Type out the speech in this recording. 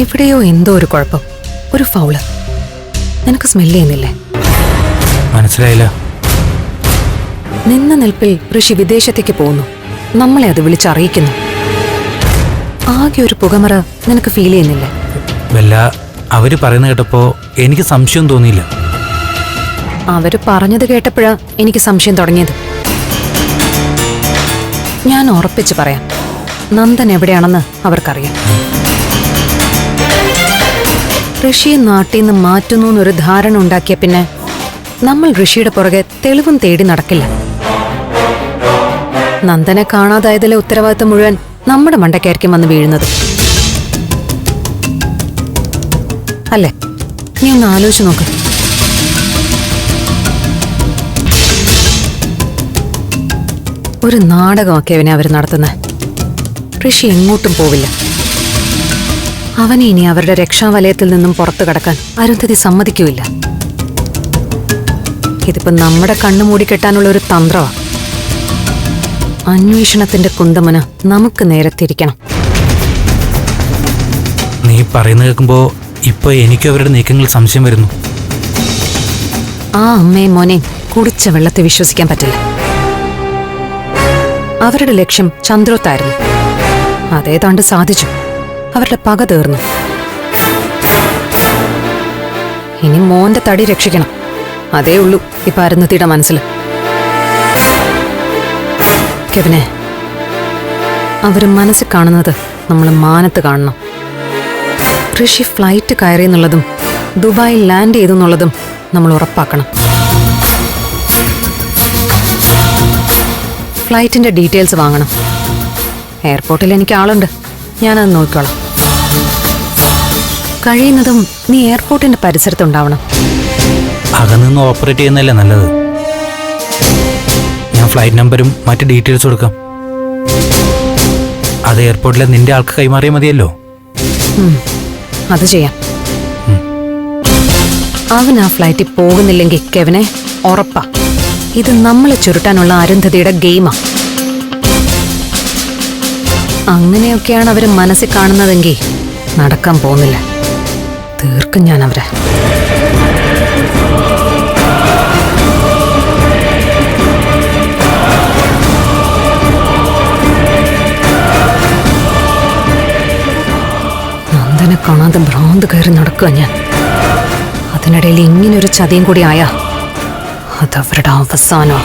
എവിടെയോ എന്തോ ഒരു കുഴപ്പം, ഒരു ഫൗള്. നിനക്ക് സ്മെല് ചെയ്യുന്നില്ലേ? മനസ്സിലായില്ല. നിന്ന നിൽപ്പിൽ ഋഷി വിദേശത്തേക്ക് പോകുന്നു. നമ്മളെ അത് വിളിച്ചറിയിക്കുന്നു. ആകെ ഒരു പുകമറ നിനക്ക് ഫീൽ ചെയ്യുന്നില്ലേ? വല്ല അവര് പറയുന്ന കേട്ടപ്പോ എനിക്ക് സംശയം തോന്നിയില്ല. അവര് പറഞ്ഞത് കേട്ടപ്പോഴാ എനിക്ക് സംശയം തുടങ്ങിയത്. ഞാൻ ഉറപ്പിച്ച് പറയാം, നന്ദൻ എവിടെയാണെന്ന് അവർക്കറിയാം. ഋഷിയെ നാട്ടിൽ നിന്ന് മാറ്റുന്നു എന്നൊരു ധാരണ ഉണ്ടാക്കിയ പിന്നെ നമ്മൾ ഋഷിയുടെ പുറകെ തെളിവും തേടി നടക്കില്ല. നന്ദനെ കാണാതായതിലെ ഉത്തരവാദിത്തം മുഴുവൻ നമ്മുടെ മണ്ടയ്ക്കായിരിക്കും വന്ന് വീഴുന്നത്. അല്ലേ? നീ ഒന്ന് ആലോചിച്ച് നോക്ക്. ഒരു നാടകമൊക്കെ അവനെ അവർ നടത്തുന്നത്. ഋഷി എങ്ങോട്ടും പോവില്ല. അവനെ ഇനി അവരുടെ രക്ഷാവലയത്തിൽ നിന്നും പുറത്തു കടക്കാൻ അരുന്ധതി സമ്മതിക്കൂല. ഇതിപ്പോ നമ്മുടെ കണ്ണു മൂടിക്കെട്ടാനുള്ള ഒരു തന്ത്രമാ. അന്വേഷണത്തിന്റെ കുന്തമുന നമുക്ക് നേരെ തിരിക്കണം. നീ പറയുന്ന കേൾക്കുമ്പോ ഇപ്പൊ എനിക്ക് അവരുടെ നീക്കങ്ങളിൽ സംശയം വരുന്നു. ആ അമ്മയും മോനെയും കുടിച്ച വെള്ളത്തെ വിശ്വസിക്കാൻ പറ്റില്ല. അവരുടെ ലക്ഷ്യം ചന്ദ്രോത്തായിരുന്നു. അതേതാണ്ട് സാധിച്ചു. അവരുടെ പക തീർന്നു. ഇനി മോന്റെ തടി രക്ഷിക്കണം. അതേ ഉള്ളൂ ഇപ്പൊ അരുന്ധതിയുടെ മനസ്സിൽ. കെവിനെ, അവര് മനസ്സിൽ കാണുന്നത് നമ്മൾ മാനത്ത് കാണണം. ഋഷി ഫ്ലൈറ്റ് കയറിയെന്നുള്ളതും ദുബായിൽ ലാൻഡ് ചെയ്തെന്നുള്ളതും നമ്മൾ ഉറപ്പാക്കണം. ഫ്ലൈറ്റിന്റെ ഡീറ്റെയിൽസ് വാങ്ങണം. എയർപോർട്ടിൽ എനിക്ക് ആളുണ്ട്, ഞാനത് നോക്കിക്കോളാം. കഴിയുന്നതും നീ എയർപോർട്ടിന്റെ പരിസരത്തുണ്ടാവണം. അകന്ന് ഓപ്പറേറ്റ് ചെയ്യുന്നതല്ലേ നല്ലത്. ഞാൻ ഫ്ലൈറ്റ് നമ്പരും മറ്റ് ഡീറ്റെയിൽസ് കൊടുക്കാം. അത് എയർപോർട്ടിലെ നിന്റെ ആൾക്ക് കൈമാറിയാൽ മതിയല്ലോ. അത് ചെയ്യാം. അവൻ ആ ഫ്ലൈറ്റിൽ പോകുന്നില്ലെങ്കിൽ കെവിനെ ഉറപ്പാ ഇത് നമ്മളെ ചുരുട്ടാനുള്ള അരുന്ധതിയുടെ ഗെയിമാ. അങ്ങനെയൊക്കെയാണ് അവര് മനസ്സിൽ കാണുന്നതെങ്കിൽ നടക്കാൻ പോകുന്നില്ല. തീർക്കും ഞാൻ അവരെ. നന്ദനെ കാണാതെ ഭ്രാന്ത് കയറി നടക്കുക ഞാൻ. അതിനിടയിൽ ഇങ്ങനൊരു ചതിയും കൂടി ആയാ അതവരുടെ അവസാനോ.